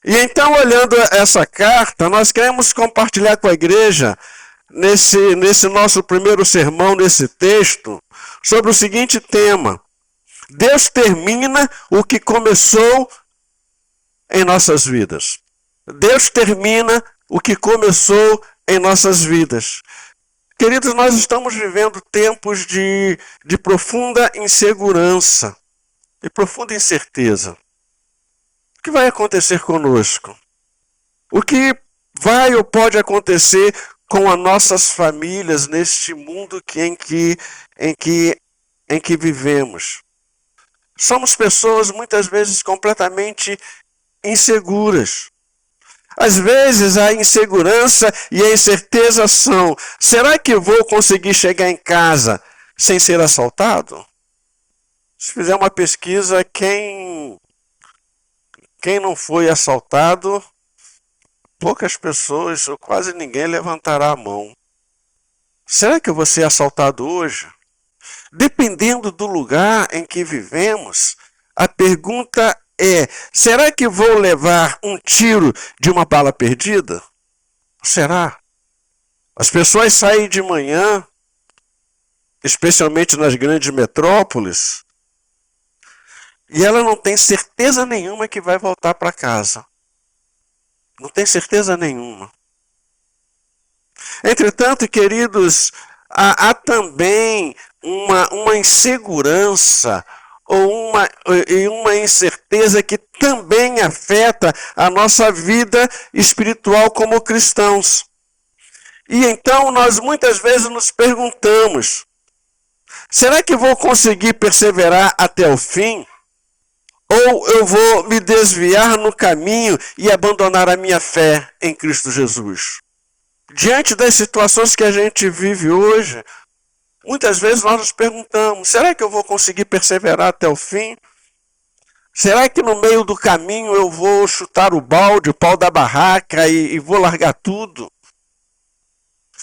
E então, olhando essa carta, nós queremos compartilhar com a igreja, nesse nosso primeiro sermão, nesse texto, sobre o seguinte tema: Deus termina o que começou em nossas vidas. Deus termina o que começou em nossas vidas. Queridos, nós estamos vivendo tempos de profunda insegurança e profunda incerteza. O que vai acontecer conosco? O que vai ou pode acontecer com as nossas famílias neste mundo em que vivemos? Somos pessoas muitas vezes completamente inseguras. Às vezes a insegurança e a incerteza são: será que vou conseguir chegar em casa sem ser assaltado? Se fizer uma pesquisa, quem não foi assaltado, poucas pessoas ou quase ninguém levantará a mão. Será que eu vou ser assaltado hoje? Dependendo do lugar em que vivemos, a pergunta é: será que vou levar um tiro de uma bala perdida? Será? As pessoas saem de manhã, especialmente nas grandes metrópoles, e ela não tem certeza nenhuma que vai voltar para casa. Não tem certeza nenhuma. Entretanto, queridos, há também uma insegurança ou uma incerteza que também afeta a nossa vida espiritual como cristãos. E então nós muitas vezes nos perguntamos: será que vou conseguir perseverar até o fim? Ou eu vou me desviar no caminho e abandonar a minha fé em Cristo Jesus? Diante das situações que a gente vive hoje, muitas vezes nós nos perguntamos: será que eu vou conseguir perseverar até o fim? Será que no meio do caminho eu vou chutar o balde, o pau da barraca e vou largar tudo?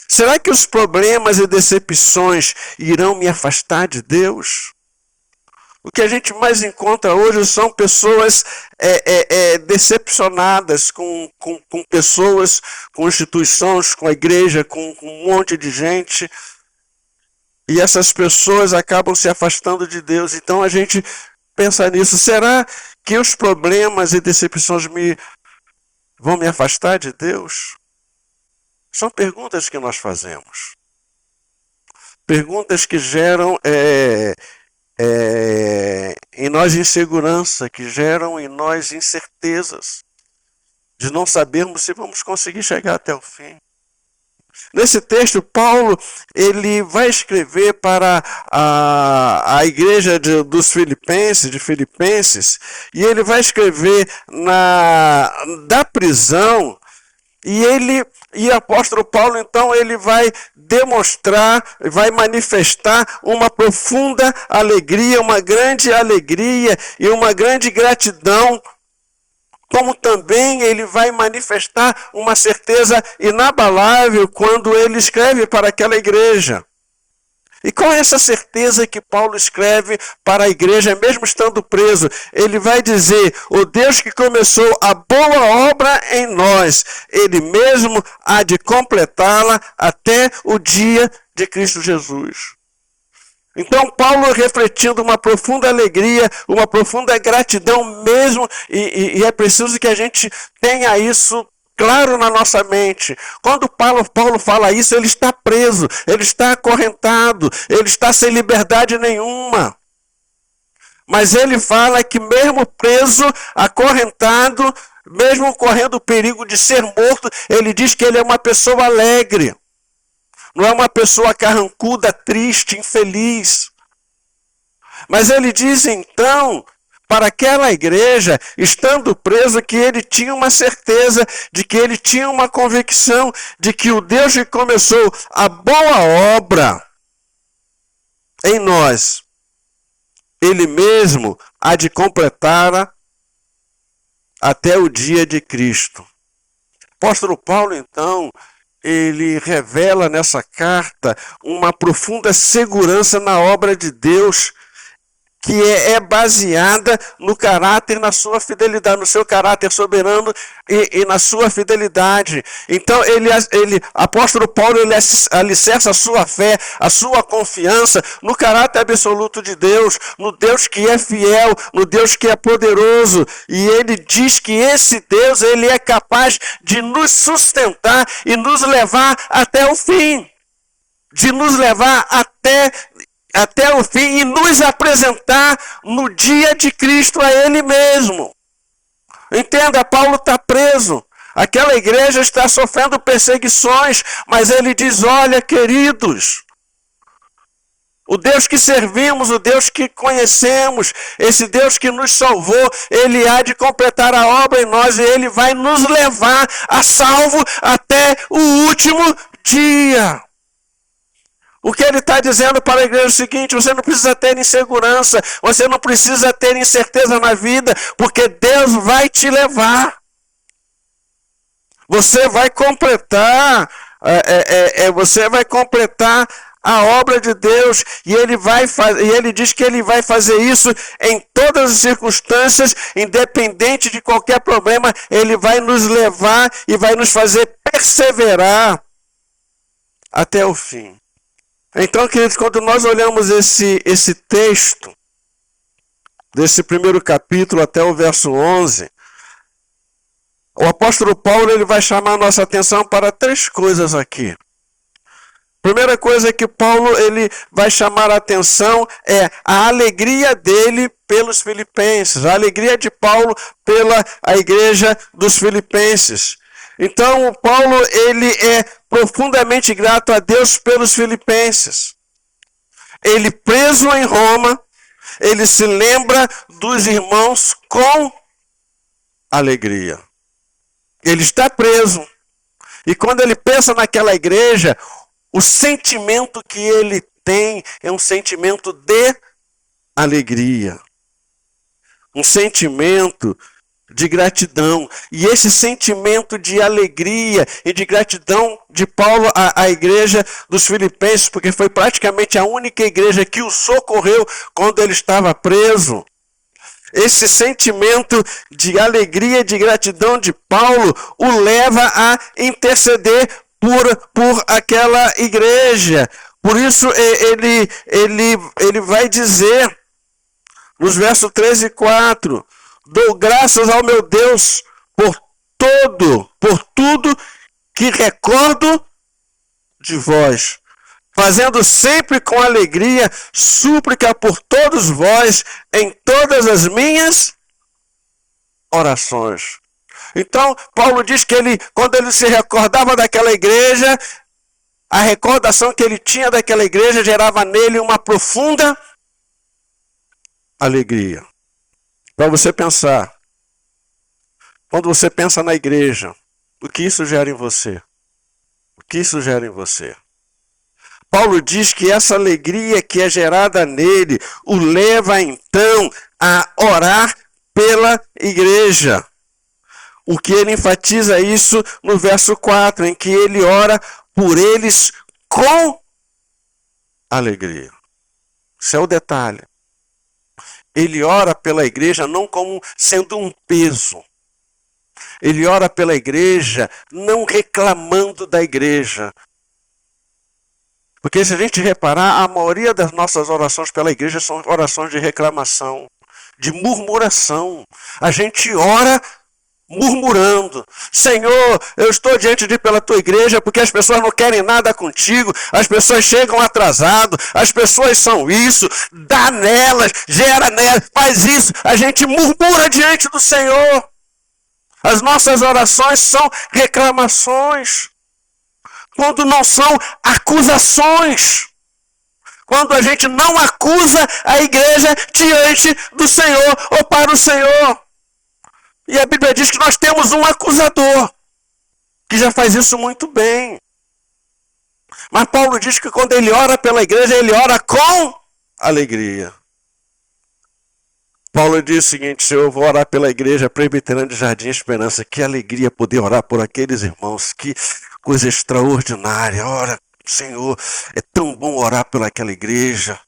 Será que os problemas e decepções irão me afastar de Deus? O que a gente mais encontra hoje são pessoas decepcionadas com pessoas, com instituições, com a igreja, com um monte de gente. E essas pessoas acabam se afastando de Deus. Então a gente pensa nisso: será que os problemas e decepções vão me afastar de Deus? São perguntas que nós fazemos. Perguntas que geram em nós insegurança, que geram em nós incertezas, de não sabermos se vamos conseguir chegar até o fim. Nesse texto, Paulo ele vai escrever para a igreja dos Filipenses, e ele vai escrever da prisão. E o apóstolo Paulo, então, ele vai demonstrar, vai manifestar uma profunda alegria, uma grande alegria e uma grande gratidão, como também ele vai manifestar uma certeza inabalável quando ele escreve para aquela igreja. E qual é essa certeza que Paulo escreve para a igreja, mesmo estando preso? Ele vai dizer: o Deus que começou a boa obra em nós, Ele mesmo há de completá-la até o dia de Cristo Jesus. Então, Paulo, refletindo uma profunda alegria, uma profunda gratidão mesmo, e é preciso que a gente tenha isso claro na nossa mente. Quando Paulo fala isso, ele está preso, ele está acorrentado, ele está sem liberdade nenhuma. Mas ele fala que mesmo preso, acorrentado, mesmo correndo o perigo de ser morto, ele diz que ele é uma pessoa alegre. Não é uma pessoa carrancuda, triste, infeliz. Mas ele diz então, para aquela igreja, estando preso, que ele tinha uma certeza, de que ele tinha uma convicção, de que o Deus que começou a boa obra em nós, Ele mesmo há de completá-la até o dia de Cristo. O apóstolo Paulo, então, ele revela nessa carta uma profunda segurança na obra de Deus, que é baseada no caráter, na sua fidelidade, no seu caráter soberano e na sua fidelidade. Então, apóstolo Paulo, ele alicerça a sua fé, a sua confiança no caráter absoluto de Deus, no Deus que é fiel, no Deus que é poderoso. E ele diz que esse Deus, ele é capaz de nos sustentar e nos levar até o fim. De nos levar até o fim e nos apresentar no dia de Cristo a Ele mesmo. Entenda, Paulo está preso. Aquela igreja está sofrendo perseguições, mas ele diz, olha, queridos, o Deus que servimos, o Deus que conhecemos, esse Deus que nos salvou, Ele há de completar a obra em nós e Ele vai nos levar a salvo até o último dia. O que ele está dizendo para a igreja é o seguinte: você não precisa ter insegurança, você não precisa ter incerteza na vida, porque Deus vai te levar. Você vai completar, a obra de Deus, e ele diz que ele vai fazer isso em todas as circunstâncias, independente de qualquer problema, ele vai nos levar e vai nos fazer perseverar até o fim. Então, queridos, quando nós olhamos esse texto, desse primeiro capítulo até o verso 11, o apóstolo Paulo ele vai chamar a nossa atenção para 3 coisas aqui. Primeira coisa que Paulo ele vai chamar a atenção é a alegria dele pelos filipenses, a alegria de Paulo pela a igreja dos filipenses. Então, Paulo ele é profundamente grato a Deus pelos filipenses. Ele preso em Roma, ele se lembra dos irmãos com alegria. Ele está preso. E quando ele pensa naquela igreja, o sentimento que ele tem é um sentimento de alegria. Um sentimento de gratidão. E esse sentimento de alegria e de gratidão de Paulo à igreja dos filipenses, porque foi praticamente a única igreja que o socorreu quando ele estava preso. Esse sentimento de alegria e de gratidão de Paulo o leva a interceder por aquela igreja. Por isso ele vai dizer nos versos 13 e 4: dou graças ao meu Deus por tudo que recordo de vós, fazendo sempre com alegria súplica por todos vós em todas as minhas orações. Então, Paulo diz que quando ele se recordava daquela igreja, a recordação que ele tinha daquela igreja gerava nele uma profunda alegria. Para você pensar, quando você pensa na igreja, o que isso gera em você? O que isso gera em você? Paulo diz que essa alegria que é gerada nele o leva então a orar pela igreja. O que ele enfatiza isso no verso 4, em que ele ora por eles com alegria. Esse é o detalhe. Ele ora pela igreja não como sendo um peso. Ele ora pela igreja não reclamando da igreja. Porque se a gente reparar, a maioria das nossas orações pela igreja são orações de reclamação, de murmuração. A gente ora murmurando: Senhor, eu estou diante de ti pela tua igreja porque as pessoas não querem nada contigo, as pessoas chegam atrasado, as pessoas são isso, dá nelas, gera nelas, faz isso. A gente murmura diante do Senhor. As nossas orações são reclamações, quando não são acusações. Quando a gente não acusa a igreja diante do Senhor ou para o Senhor. E a Bíblia diz que nós temos um acusador, que já faz isso muito bem. Mas Paulo diz que quando ele ora pela igreja, ele ora com alegria. Paulo diz o seguinte: Senhor, eu vou orar pela igreja presbiteriana de Jardim Esperança. Que alegria poder orar por aqueles irmãos, que coisa extraordinária. Ora, Senhor, é tão bom orar pelaquela igreja.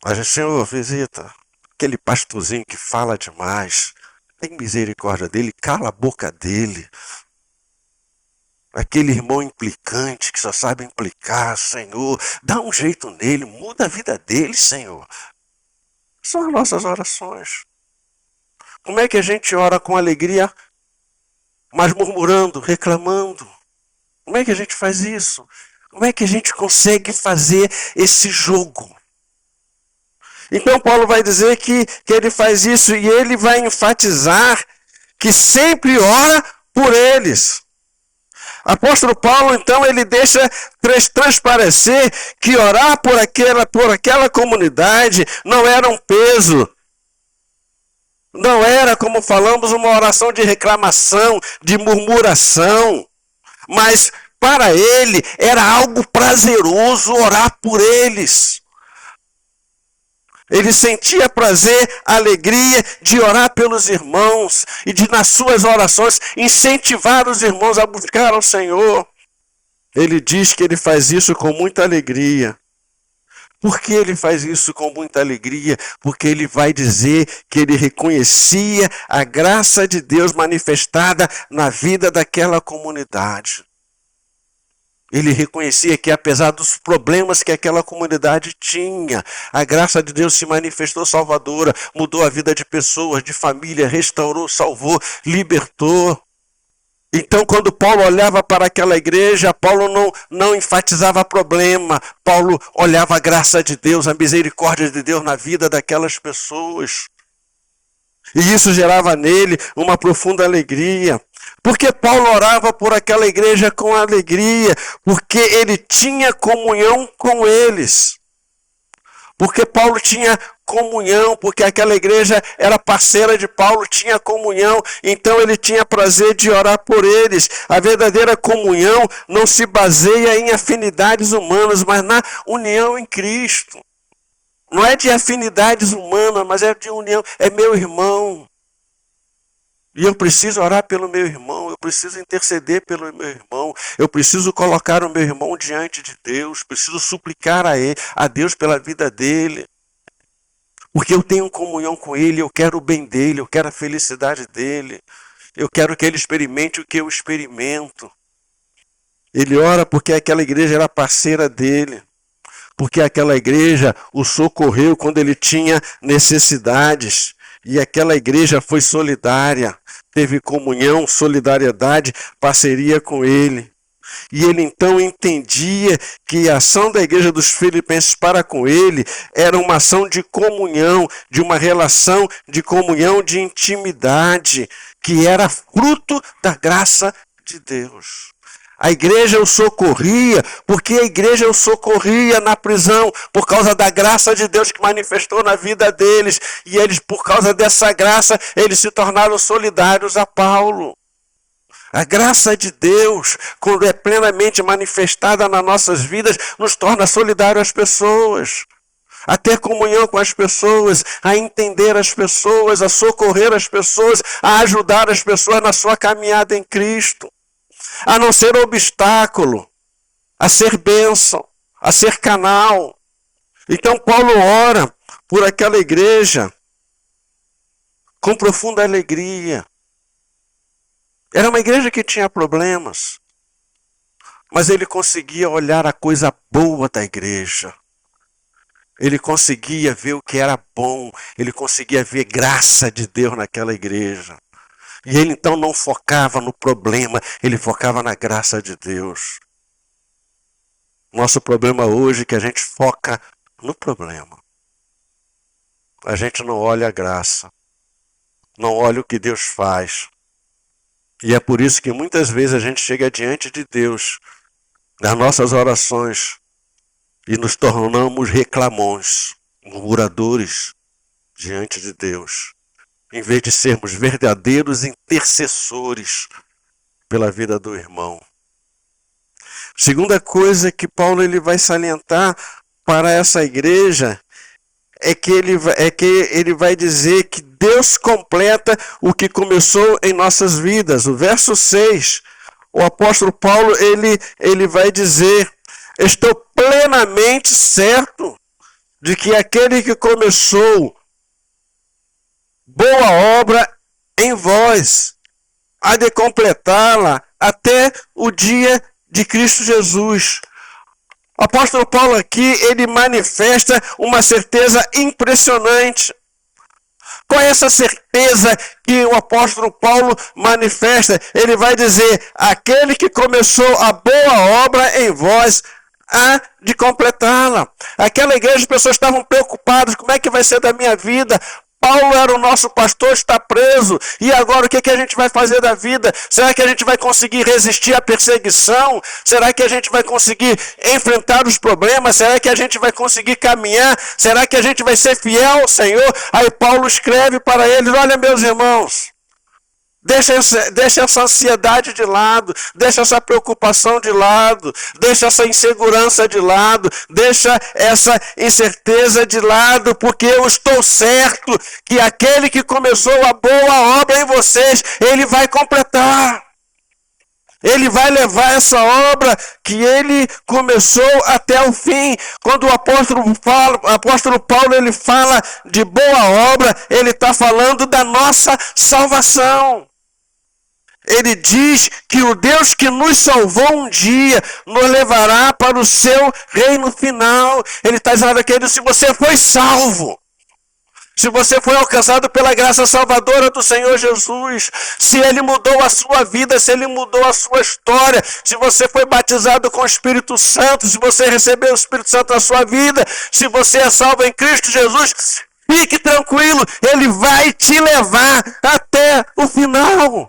A gente, Senhor, visita. aquele pastorzinho que fala demais, tem misericórdia dele, cala a boca dele. Aquele irmão implicante que só sabe implicar, Senhor, dá um jeito nele, muda a vida dele, Senhor. São as nossas orações. Como é que a gente ora com alegria, mas murmurando, reclamando? Como é que a gente faz isso? Como é que a gente consegue fazer esse jogo? Então Paulo vai dizer que ele faz isso e ele vai enfatizar que sempre ora por eles. Apóstolo Paulo, então, ele deixa transparecer que orar por aquela comunidade não era um peso. Não era, como falamos, uma oração de reclamação, de murmuração. Mas para ele era algo prazeroso orar por eles. Ele sentia prazer, alegria de orar pelos irmãos e de, nas suas orações, incentivar os irmãos a buscar ao Senhor. Ele diz que ele faz isso com muita alegria. Por que ele faz isso com muita alegria? Porque ele vai dizer que ele reconhecia a graça de Deus manifestada na vida daquela comunidade. Ele reconhecia que, apesar dos problemas que aquela comunidade tinha, a graça de Deus se manifestou salvadora, mudou a vida de pessoas, de família, restaurou, salvou, libertou. Então, quando Paulo olhava para aquela igreja, Paulo não enfatizava problema, Paulo olhava a graça de Deus, a misericórdia de Deus na vida daquelas pessoas. E isso gerava nele uma profunda alegria. Porque Paulo orava por aquela igreja com alegria, porque ele tinha comunhão com eles. Porque Paulo tinha comunhão, porque aquela igreja era parceira de Paulo, tinha comunhão, então ele tinha prazer de orar por eles. A verdadeira comunhão não se baseia em afinidades humanas, mas na união em Cristo. Não é de afinidades humanas, mas é de união, é meu irmão. E eu preciso orar pelo meu irmão, eu preciso interceder pelo meu irmão, eu preciso colocar o meu irmão diante de Deus, preciso suplicar a Deus pela vida dele. Porque eu tenho comunhão com ele, eu quero o bem dele, eu quero a felicidade dele, eu quero que ele experimente o que eu experimento. Ele ora porque aquela igreja era parceira dele, porque aquela igreja o socorreu quando ele tinha necessidades. E aquela igreja foi solidária, teve comunhão, solidariedade, parceria com ele. E ele então entendia que a ação da igreja dos Filipenses para com ele era uma ação de comunhão, de uma relação de comunhão, de intimidade, que era fruto da graça de Deus. A igreja o socorria, porque a igreja o socorria na prisão, por causa da graça de Deus que manifestou na vida deles. E eles, por causa dessa graça, eles se tornaram solidários a Paulo. A graça de Deus, quando é plenamente manifestada nas nossas vidas, nos torna solidários às pessoas. A ter comunhão com as pessoas, a entender as pessoas, a socorrer as pessoas, a ajudar as pessoas na sua caminhada em Cristo. A não ser obstáculo, a ser bênção, a ser canal. Então Paulo ora por aquela igreja com profunda alegria. Era uma igreja que tinha problemas, mas ele conseguia olhar a coisa boa da igreja. Ele conseguia ver o que era bom, ele conseguia ver graça de Deus naquela igreja. E ele então não focava no problema, ele focava na graça de Deus. Nosso problema hoje é que a gente foca no problema. A gente não olha a graça, não olha o que Deus faz. E é por isso que muitas vezes a gente chega diante de Deus, nas nossas orações, e nos tornamos reclamões, murmuradores diante de Deus. Em vez de sermos verdadeiros intercessores pela vida do irmão. Segunda coisa que Paulo ele vai salientar para essa igreja é que ele vai dizer que Deus completa o que começou em nossas vidas. O verso 6, o apóstolo Paulo ele vai dizer: estou plenamente certo de que aquele que começou boa obra em vós, há de completá-la até o dia de Cristo Jesus. O apóstolo Paulo aqui, ele manifesta uma certeza impressionante. Qual é essa certeza que o apóstolo Paulo manifesta? Ele vai dizer, aquele que começou a boa obra em vós, há de completá-la. Aquela igreja, as pessoas estavam preocupadas, como é que vai ser da minha vida? Paulo era o nosso pastor, está preso. E agora o que a gente vai fazer da vida? Será que a gente vai conseguir resistir à perseguição? Será que a gente vai conseguir enfrentar os problemas? Será que a gente vai conseguir caminhar? Será que a gente vai ser fiel ao Senhor? Aí Paulo escreve para eles, olha meus irmãos, deixa essa ansiedade de lado, deixa essa preocupação de lado, deixa essa insegurança de lado, deixa essa incerteza de lado, porque eu estou certo que aquele que começou a boa obra em vocês, ele vai completar. Ele vai levar essa obra que ele começou até o fim. Quando o apóstolo Paulo ele fala de boa obra, ele está falando da nossa salvação. Ele diz que o Deus que nos salvou um dia nos levará para o seu reino final. Ele está dizendo aqui, se você foi salvo, se você foi alcançado pela graça salvadora do Senhor Jesus, se Ele mudou a sua vida, se Ele mudou a sua história, se você foi batizado com o Espírito Santo, se você recebeu o Espírito Santo na sua vida, se você é salvo em Cristo Jesus, fique tranquilo, Ele vai te levar até o final.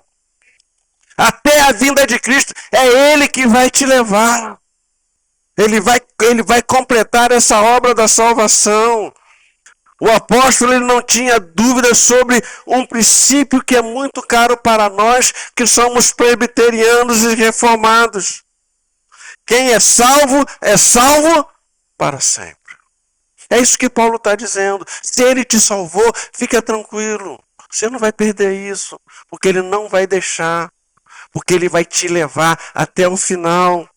Até a vinda de Cristo, é Ele que vai te levar. Ele vai completar essa obra da salvação. O apóstolo ele não tinha dúvida sobre um princípio que é muito caro para nós, que somos presbiterianos e reformados. Quem é salvo para sempre. É isso que Paulo está dizendo. Se Ele te salvou, fica tranquilo. Você não vai perder isso, porque Ele não vai deixar. Porque Ele vai te levar até o final.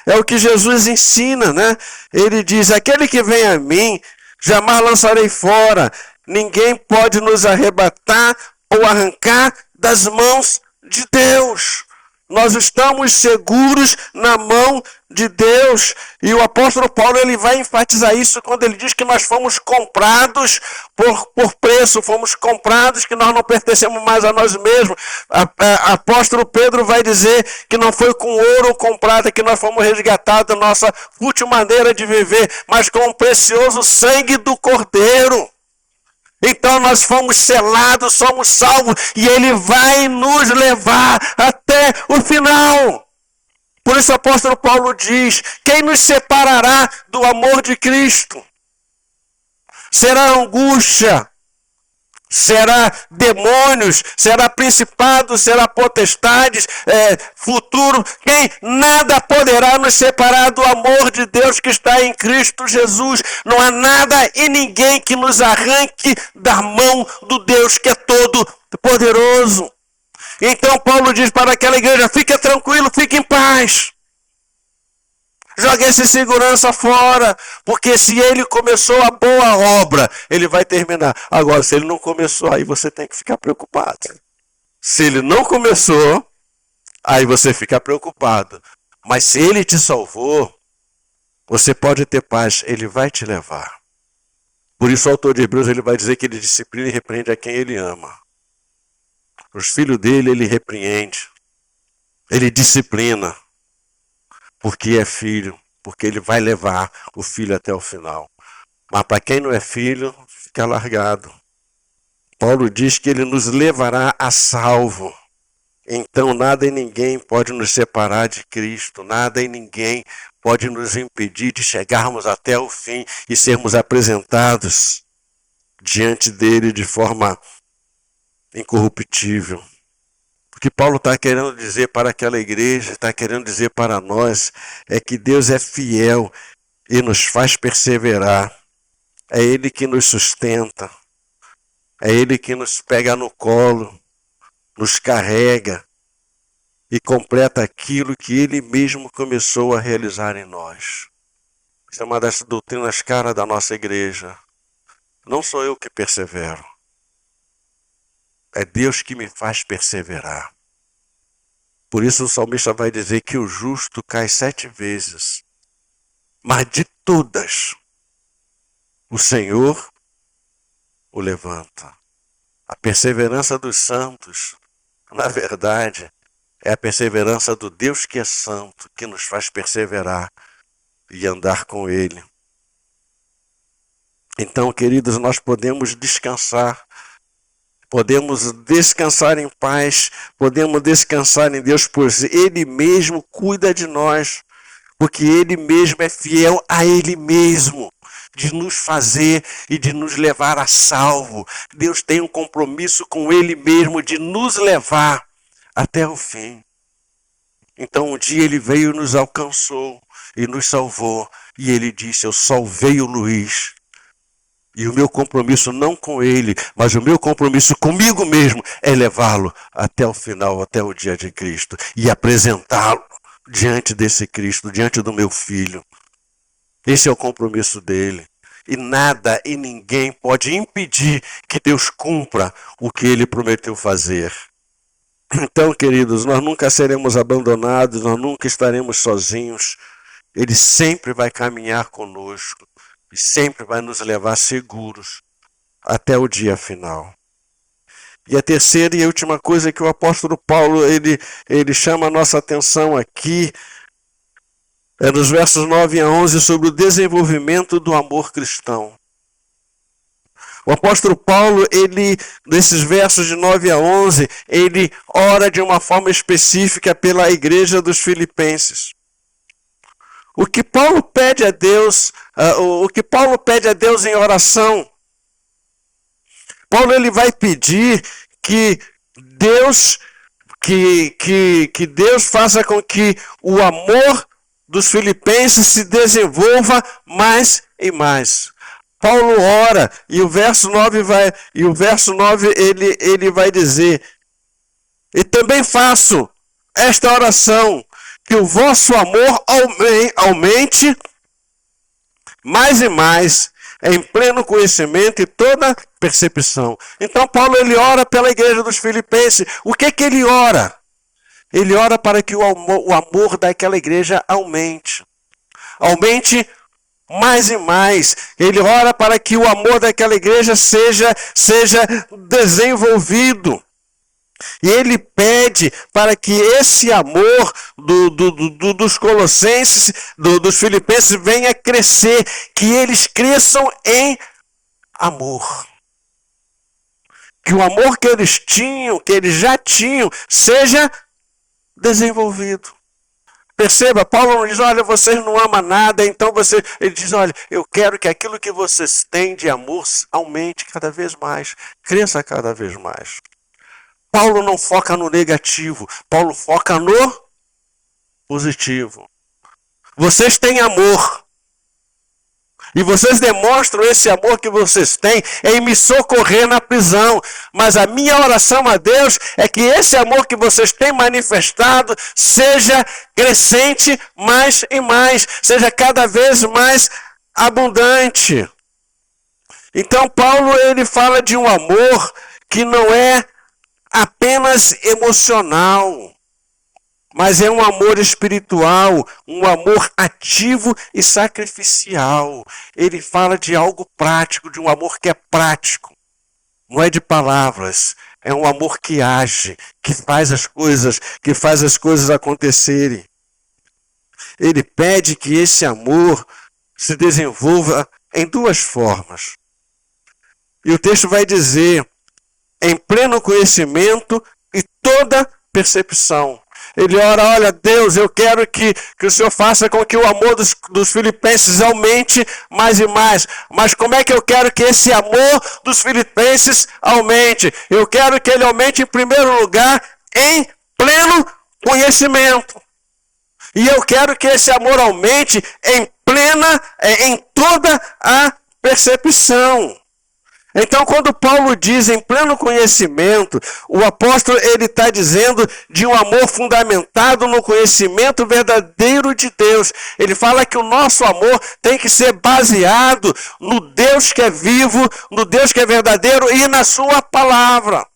É o que Jesus ensina, né? Ele diz, aquele que vem a mim, jamais lançarei fora. Ninguém pode nos arrebatar ou arrancar das mãos de Deus. Nós estamos seguros na mão de Deus. E o apóstolo Paulo ele vai enfatizar isso quando ele diz que nós fomos comprados por preço, fomos comprados, que nós não pertencemos mais a nós mesmos. Apóstolo Pedro vai dizer que não foi com ouro ou com prata que nós fomos resgatados da nossa fútil maneira de viver, mas com o precioso sangue do Cordeiro. Então nós fomos selados, somos salvos e Ele vai nos levar até o final. Por isso o apóstolo Paulo diz, quem nos separará do amor de Cristo? Será angústia? Será demônios? Será principados? Será potestades? Futuro? Quem? Nada poderá nos separar do amor de Deus que está em Cristo Jesus. Não há nada e ninguém que nos arranque da mão do Deus que é todo poderoso. Então Paulo diz para aquela igreja, fique tranquilo, fique em paz. Jogue essa insegurança fora, porque se ele começou a boa obra, ele vai terminar. Agora, se ele não começou, aí você tem que ficar preocupado. Se ele não começou, aí você fica preocupado. Mas se ele te salvou, você pode ter paz, ele vai te levar. Por isso o autor de Hebreus ele vai dizer que ele disciplina e repreende a quem ele ama. Os filhos dele ele repreende, ele disciplina. Porque é filho, porque ele vai levar o filho até o final. Mas para quem não é filho, fica largado. Paulo diz que ele nos levará a salvo. Então nada e ninguém pode nos separar de Cristo, nada e ninguém pode nos impedir de chegarmos até o fim e sermos apresentados diante dele de forma incorruptível. O que Paulo está querendo dizer para aquela igreja, está querendo dizer para nós, é que Deus é fiel e nos faz perseverar. É Ele que nos sustenta, é Ele que nos pega no colo, nos carrega e completa aquilo que Ele mesmo começou a realizar em nós. Isso é uma das doutrinas caras da nossa igreja. Não sou eu que persevero, é Deus que me faz perseverar. Por isso o salmista vai dizer que o justo cai 7 vezes, mas de todas, o Senhor o levanta. A perseverança dos santos, na verdade, é a perseverança do Deus que é santo, que nos faz perseverar e andar com Ele. Então, queridos, nós podemos descansar em paz, podemos descansar em Deus, pois Ele mesmo cuida de nós, porque Ele mesmo é fiel a Ele mesmo, de nos fazer e de nos levar a salvo. Deus tem um compromisso com Ele mesmo de nos levar até o fim. Então um dia Ele veio e nos alcançou e nos salvou, e Ele disse: eu salvei o Luiz. E o meu compromisso não com ele, mas o meu compromisso comigo mesmo é levá-lo até o final, até o dia de Cristo. E apresentá-lo diante desse Cristo, diante do meu filho. Esse é o compromisso dele. E nada e ninguém pode impedir que Deus cumpra o que ele prometeu fazer. Então, queridos, nós nunca seremos abandonados, nós nunca estaremos sozinhos. Ele sempre vai caminhar conosco. E sempre vai nos levar seguros até o dia final. E a terceira e última coisa que o apóstolo Paulo ele chama a nossa atenção aqui é nos versos 9 a 11 sobre o desenvolvimento do amor cristão. O apóstolo Paulo, nesses versos de 9 a 11, ele ora de uma forma específica pela igreja dos Filipenses. O que Paulo pede a Deus em oração, Paulo ele vai pedir que Deus faça com que o amor dos filipenses se desenvolva mais e mais. Paulo ora e o verso 9 ele vai dizer: e também faço esta oração, que o vosso amor aumente mais e mais, em pleno conhecimento e toda percepção. Então Paulo ele ora pela igreja dos Filipenses. O que ele ora? Ele ora para que o amor daquela igreja aumente. Aumente mais e mais. Ele ora para que o amor daquela igreja seja desenvolvido. E ele pede para que esse amor dos colossenses, dos filipenses, venha crescer, que eles cresçam em amor. Que o amor que eles já tinham, seja desenvolvido. Perceba, Paulo não diz: olha, vocês não amam nada, então ele diz: olha, eu quero que aquilo que vocês têm de amor aumente cada vez mais, cresça cada vez mais. Paulo não foca no negativo, Paulo foca no positivo. Vocês têm amor. E vocês demonstram esse amor que vocês têm em me socorrer na prisão. Mas a minha oração a Deus é que esse amor que vocês têm manifestado seja crescente mais e mais, seja cada vez mais abundante. Então Paulo ele fala de um amor que não é apenas emocional, mas é um amor espiritual, um amor ativo e sacrificial. Ele fala de algo prático, de um amor que é prático, não é de palavras, é um amor que age, que faz as coisas acontecerem. Ele pede que esse amor se desenvolva em 2 formas. E o texto vai dizer: em pleno conhecimento e toda percepção. Ele ora: olha, Deus, eu quero que o Senhor faça com que o amor dos filipenses aumente mais e mais. Mas como é que eu quero que esse amor dos filipenses aumente? Eu quero que ele aumente, em primeiro lugar, em pleno conhecimento. E eu quero que esse amor aumente em toda a percepção. Então, quando Paulo diz em pleno conhecimento, o apóstolo ele está dizendo de um amor fundamentado no conhecimento verdadeiro de Deus. Ele fala que o nosso amor tem que ser baseado no Deus que é vivo, no Deus que é verdadeiro e na sua palavra.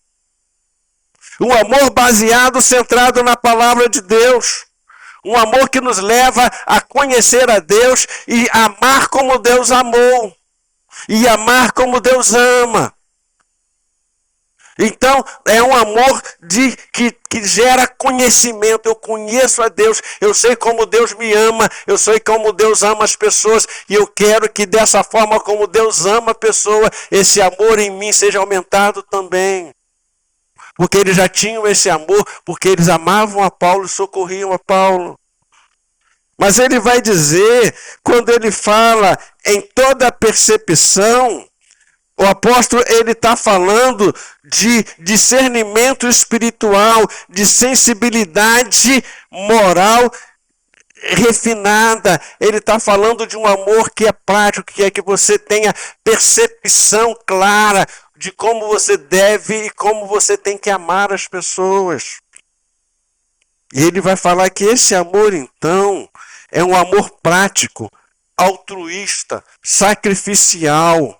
Um amor baseado, centrado na palavra de Deus. Um amor que nos leva a conhecer a Deus e amar como Deus amou. E amar como Deus ama. Então, é um amor que gera conhecimento. Eu conheço a Deus, eu sei como Deus me ama, eu sei como Deus ama as pessoas, e eu quero que dessa forma como Deus ama a pessoa, esse amor em mim seja aumentado também. Porque eles já tinham esse amor, porque eles amavam a Paulo e socorriam a Paulo. Mas ele vai dizer, quando ele fala em toda percepção, o apóstolo ele está falando de discernimento espiritual, de sensibilidade moral refinada. Ele está falando de um amor que é prático, que é que você tenha percepção clara de como você deve e como você tem que amar as pessoas. E ele vai falar que esse amor, então, é um amor prático, altruísta, sacrificial.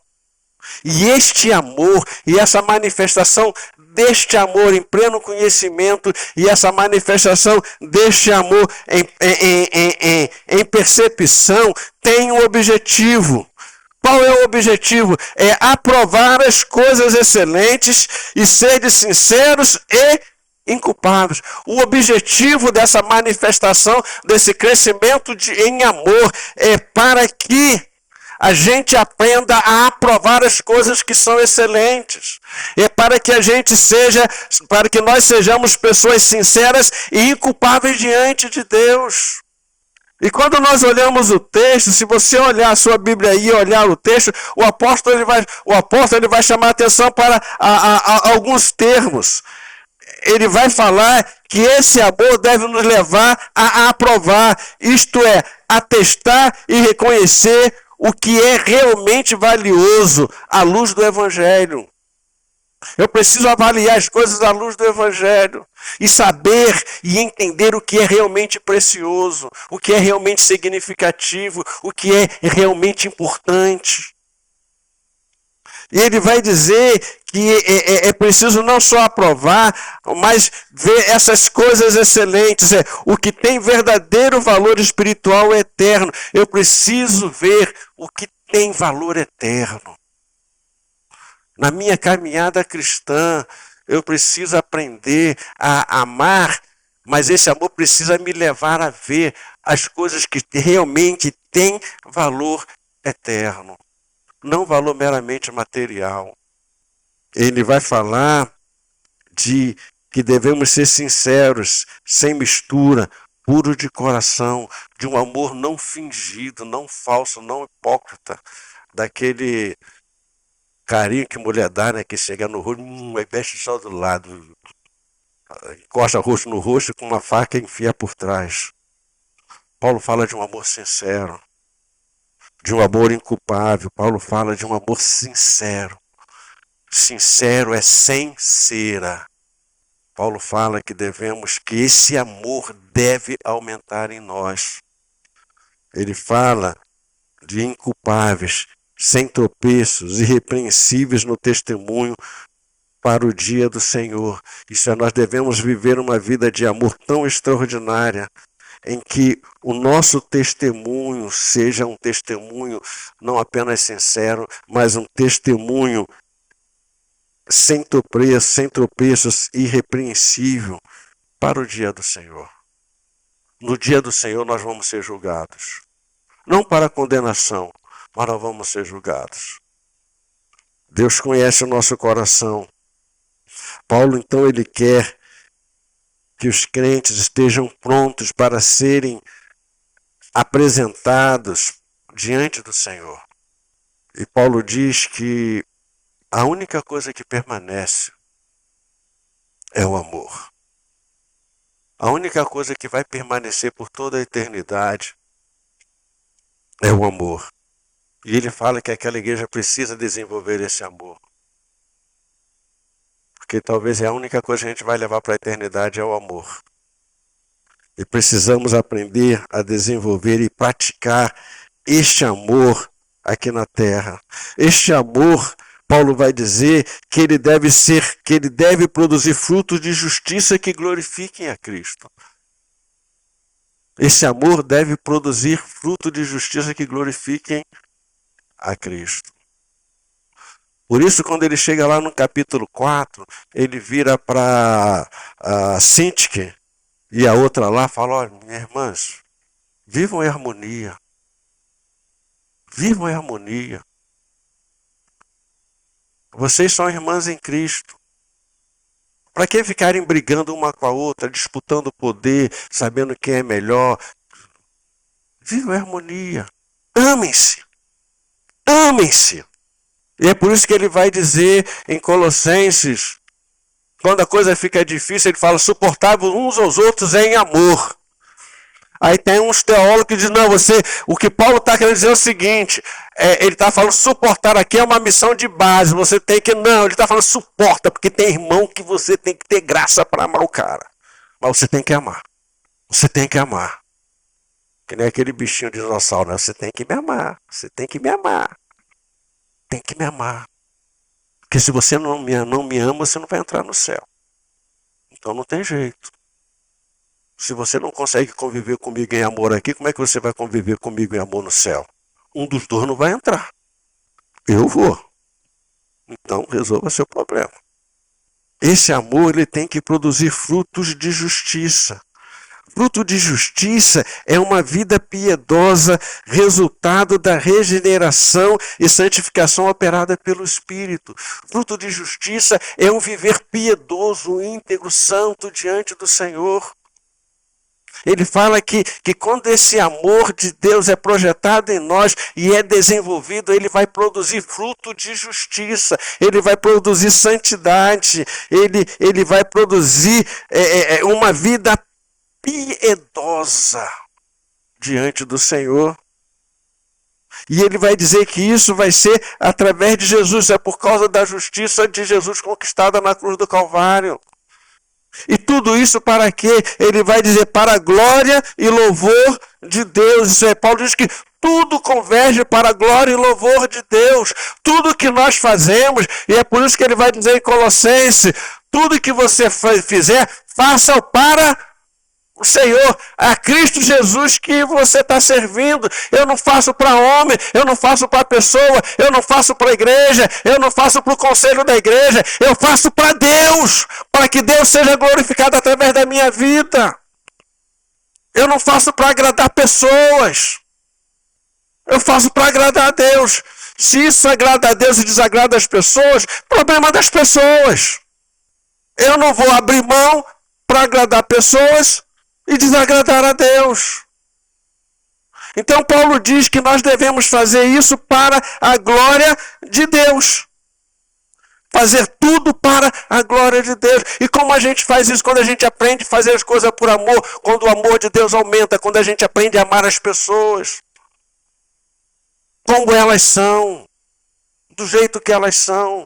E este amor, e essa manifestação deste amor em pleno conhecimento, e essa manifestação deste amor em percepção, tem um objetivo. Qual é o objetivo? É aprovar as coisas excelentes e ser sinceros e inculpáveis. O objetivo dessa manifestação, desse crescimento em amor, é para que a gente aprenda a aprovar as coisas que são excelentes. É para que para que nós sejamos pessoas sinceras e inculpáveis diante de Deus. E quando nós olhamos o texto, se você olhar a sua Bíblia aí, olhar o texto, o apóstolo ele vai chamar a atenção para alguns termos. Ele vai falar que esse amor deve nos levar a aprovar, isto é, atestar e reconhecer o que é realmente valioso à luz do Evangelho. Eu preciso avaliar as coisas à luz do Evangelho e saber e entender o que é realmente precioso, o que é realmente significativo, o que é realmente importante. E ele vai dizer que é preciso não só aprovar, mas ver essas coisas excelentes, o que tem verdadeiro valor espiritual eterno. Eu preciso ver o que tem valor eterno. Na minha caminhada cristã, eu preciso aprender a amar, mas esse amor precisa me levar a ver as coisas que realmente têm valor eterno. Não valor meramente material. Ele vai falar de que devemos ser sinceros, sem mistura, puro de coração, de um amor não fingido, não falso, não hipócrita, daquele carinho que mulher dá, né, que chega no rosto, aí mexe só do lado, encosta o rosto no rosto com uma faca e enfia por trás. Paulo fala de um amor sincero, de um amor inculpável. Paulo fala de um amor sincero. Sincero é sem cera. Paulo fala que esse amor deve aumentar em nós. Ele fala de inculpáveis, sem tropeços, irrepreensíveis no testemunho para o dia do Senhor. Isso é, nós devemos viver uma vida de amor tão extraordinária, em que o nosso testemunho seja um testemunho não apenas sincero, mas um testemunho sem tropeços, irrepreensível para o dia do Senhor. No dia do Senhor nós vamos ser julgados. Não para condenação, mas nós vamos ser julgados. Deus conhece o nosso coração. Paulo, então, ele quer que os crentes estejam prontos para serem apresentados diante do Senhor. E Paulo diz que a única coisa que permanece é o amor. A única coisa que vai permanecer por toda a eternidade é o amor. E ele fala que aquela igreja precisa desenvolver esse amor. Porque talvez a única coisa que a gente vai levar para a eternidade é o amor. E precisamos aprender a desenvolver e praticar este amor aqui na terra. Este amor Paulo vai dizer que ele deve produzir frutos de justiça que glorifiquem a Cristo. Esse amor deve produzir fruto de justiça que glorifiquem a Cristo. Por isso, quando ele chega lá no capítulo 4, ele vira para Sintique e a outra lá fala: olha, minhas irmãs, vivam em harmonia. Vivam em harmonia. Vocês são irmãs em Cristo. Para que ficarem brigando uma com a outra, disputando poder, sabendo quem é melhor? Vivam em harmonia. Amem-se. Amem-se. E é por isso que ele vai dizer em Colossenses, quando a coisa fica difícil, ele fala: suportável uns aos outros em amor. Aí tem uns teólogos que dizem: não, o que Paulo está querendo dizer é o seguinte, ele está falando suportar aqui é uma missão de base, você tem que, não, ele está falando suporta, porque tem irmão que você tem que ter graça para amar o cara. Mas você tem que amar. Você tem que amar. Que nem aquele bichinho de dinossauro, né? Você tem que me amar. Você tem que me amar. Tem que me amar. Porque se você não me ama, você não vai entrar no céu. Então não tem jeito. Se você não consegue conviver comigo em amor aqui, como é que você vai conviver comigo em amor no céu? Um dos dois não vai entrar. Eu vou. Então resolva seu problema. Esse amor ele tem que produzir frutos de justiça. Fruto de justiça é uma vida piedosa, resultado da regeneração e santificação operada pelo Espírito. Fruto de justiça é um viver piedoso, íntegro, santo diante do Senhor. Ele fala que quando esse amor de Deus é projetado em nós e é desenvolvido, ele vai produzir fruto de justiça, ele vai produzir santidade, ele vai produzir uma vida piedosa diante do Senhor. E ele vai dizer que isso vai ser através de Jesus, é por causa da justiça de Jesus conquistada na cruz do Calvário. E tudo isso para quê? Ele vai dizer para a glória e louvor de Deus. Isso é, Paulo diz que tudo converge para a glória e louvor de Deus. Tudo que nós fazemos, e é por isso que ele vai dizer em Colossenses, tudo que você fizer, faça-o para o Senhor, a Cristo Jesus que você está servindo. Eu não faço para homem, eu não faço para pessoa, eu não faço para a igreja, eu não faço para o conselho da igreja, eu faço para Deus, para que Deus seja glorificado através da minha vida. Eu não faço para agradar pessoas, eu faço para agradar a Deus. Se isso agrada a Deus e desagrada as pessoas, problema das pessoas. Eu não vou abrir mão para agradar pessoas e desagradar a Deus. Então Paulo diz que nós devemos fazer isso para a glória de Deus. Fazer tudo para a glória de Deus. E como a gente faz isso? Quando a gente aprende a fazer as coisas por amor, quando o amor de Deus aumenta, quando a gente aprende a amar as pessoas, como elas são, do jeito que elas são.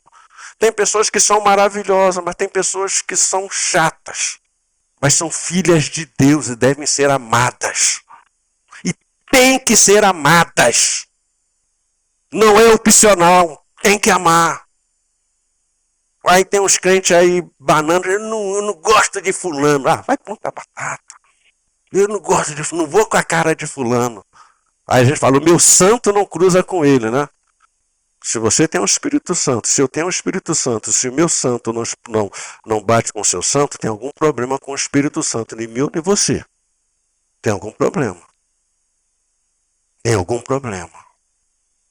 Tem pessoas que são maravilhosas, mas tem pessoas que são chatas. Mas são filhas de Deus e devem ser amadas. E tem que ser amadas. Não é opcional, tem que amar. Aí tem uns crentes aí banando, eu não gosto de fulano. Ah, vai contar batata. Eu não gosto de fulano, não vou com a cara de fulano. Aí a gente fala, o meu santo não cruza com ele, né? Se você tem um Espírito Santo, se eu tenho um Espírito Santo, se o meu santo não bate com o seu santo, tem algum problema com o Espírito Santo, nem meu nem você. Tem algum problema. Tem algum problema.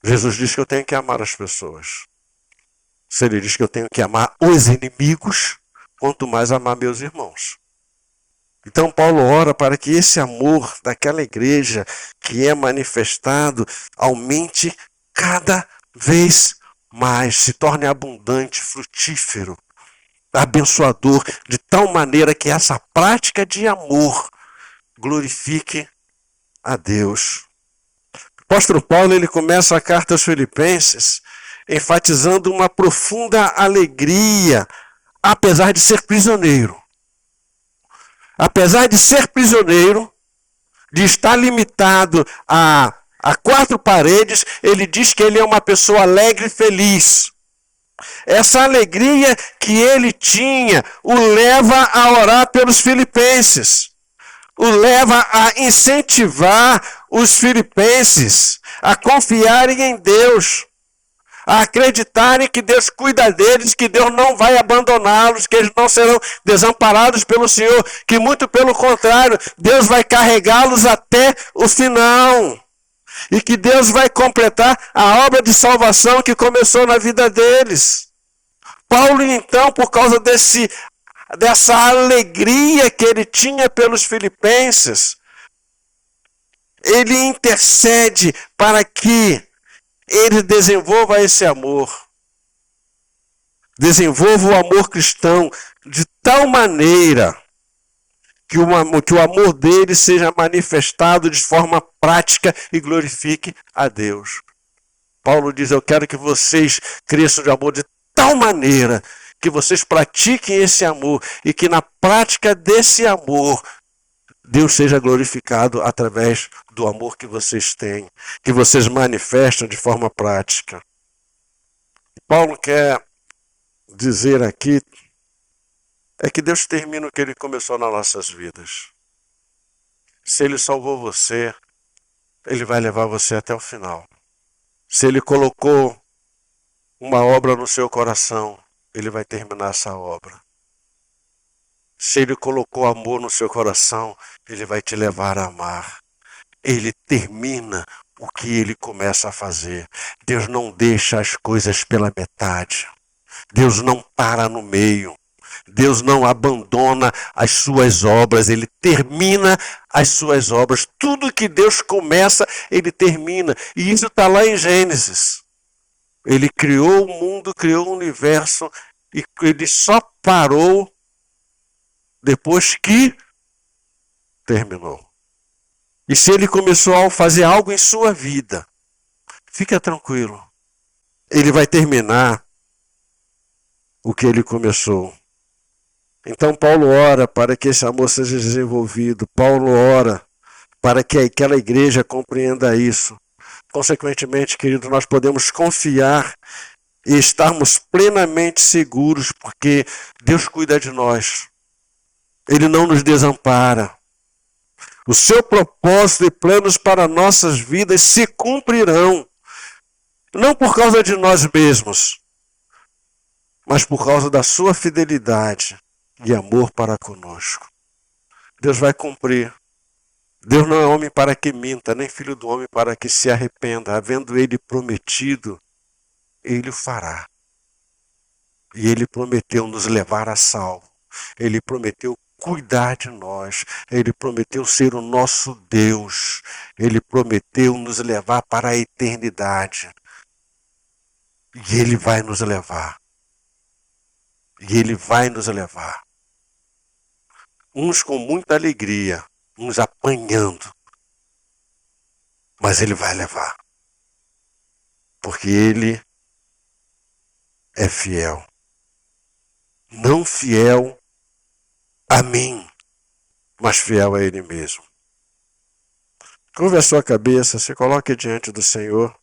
Jesus diz que eu tenho que amar as pessoas. Se ele diz que eu tenho que amar os inimigos, quanto mais amar meus irmãos. Então Paulo ora para que esse amor daquela igreja que é manifestado aumente cada vez mais, se torne abundante, frutífero, abençoador, de tal maneira que essa prática de amor glorifique a Deus. O apóstolo Paulo ele começa a carta aos Filipenses enfatizando uma profunda alegria, apesar de ser prisioneiro. Apesar de ser prisioneiro, de estar limitado a quatro paredes, ele diz que ele é uma pessoa alegre e feliz. Essa alegria que ele tinha o leva a orar pelos filipenses, o leva a incentivar os filipenses a confiarem em Deus, a acreditarem que Deus cuida deles, que Deus não vai abandoná-los, que eles não serão desamparados pelo Senhor, que muito pelo contrário, Deus vai carregá-los até o final. E que Deus vai completar a obra de salvação que começou na vida deles. Paulo, então, por causa dessa alegria que ele tinha pelos filipenses, ele intercede para que ele desenvolva esse amor. Desenvolva o amor cristão de tal maneira que o amor dele seja manifestado de forma prática e glorifique a Deus. Paulo diz, eu quero que vocês cresçam de amor de tal maneira que vocês pratiquem esse amor e que na prática desse amor Deus seja glorificado através do amor que vocês têm, que vocês manifestam de forma prática. Paulo quer dizer aqui é que Deus termina o que Ele começou nas nossas vidas. Se Ele salvou você, Ele vai levar você até o final. Se Ele colocou uma obra no seu coração, Ele vai terminar essa obra. Se Ele colocou amor no seu coração, Ele vai te levar a amar. Ele termina o que Ele começa a fazer. Deus não deixa as coisas pela metade. Deus não para no meio. Deus não abandona as suas obras, Ele termina as suas obras. Tudo que Deus começa, Ele termina. E isso está lá em Gênesis. Ele criou o mundo, criou o universo, e Ele só parou depois que terminou. E se Ele começou a fazer algo em sua vida, fica tranquilo. Ele vai terminar o que Ele começou. Então Paulo ora para que esse amor seja desenvolvido. Paulo ora para que aquela igreja compreenda isso. Consequentemente, querido, nós podemos confiar e estarmos plenamente seguros, porque Deus cuida de nós. Ele não nos desampara. O seu propósito e planos para nossas vidas se cumprirão. Não por causa de nós mesmos, mas por causa da sua fidelidade e amor para conosco. Deus vai cumprir. Deus não é homem para que minta, nem filho do homem para que se arrependa. Havendo Ele prometido, Ele o fará. E Ele prometeu nos levar a salvo. Ele prometeu cuidar de nós. Ele prometeu ser o nosso Deus. Ele prometeu nos levar para a eternidade. E Ele vai nos levar. E Ele vai nos levar. Uns com muita alegria, uns apanhando. Mas Ele vai levar. Porque Ele é fiel. Não fiel a mim, mas fiel a Ele mesmo. Curva a sua cabeça, se coloque diante do Senhor.